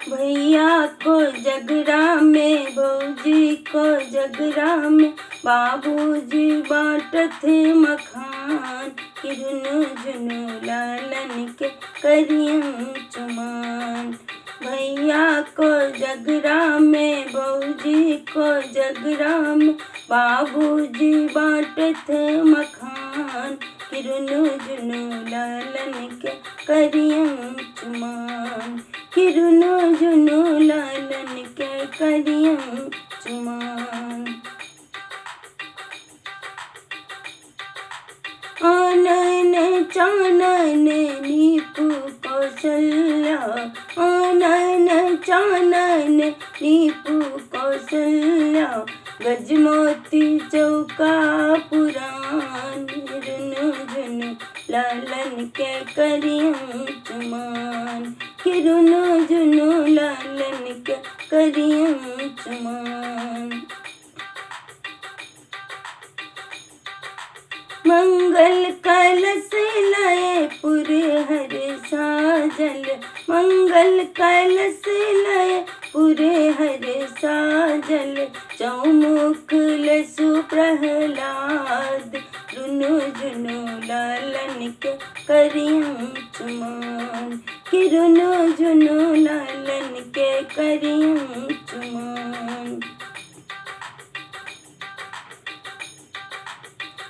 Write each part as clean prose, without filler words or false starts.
भैया को जगरा में, भौजी को जगरा में, बाबूजी बाँटत मखान। कि रुनु झुनु लालन के करियन चुमान। भैया को जगरा में, भौजी को जगरा में, बाबूजी बाँटत मखान। कि रुनु झुनु लालन के करियन चुमान। कि रुनु झुनु लालन के करियन चुमान। आनन चानन नीपु कौशल्या, आनन चानन नीपु कौशल्या, गजमोती चौका पुरान। रुनु झुनु लालन के करियन चुमान। कि रुनु झुनु लालन के करियन चुमान। मंगल कलश लाए पुरे हर साजल, मंगल कलश लाए पुरे हर साजल, चौमुख लसु प्रहलाद। रुनु झुनु लालन के करियन चुमान। कि रुनु झुनु लालन के करियन चुमान।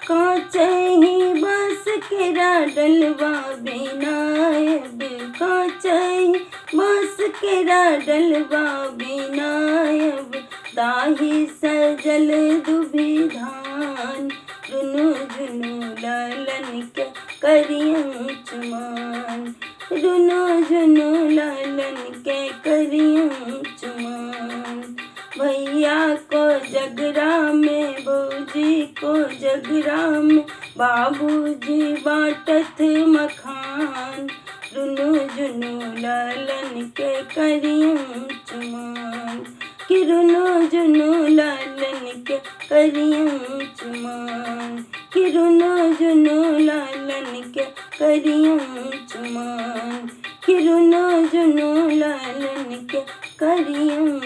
कांचही बांस केरा डलवा बिनायब, कांचही बांस केरा डलवा बिनायब, दाही सजल दुभी धान। रुनु झुनु लालन के करियन चुमान। रुनु झुनु लालन के करियन चुमान। भैया को जगरा में, भौजी को जगरा में, बाबूजी बाँटत मखान। रुनु झुनु लालन के करियन चुमान। कि रुनु झुनु लालन के करियन चुमान। कि रुनु झुनु लालन के करियन चुमान। कि रुनु झुनु लालन के करियन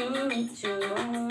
चुमान।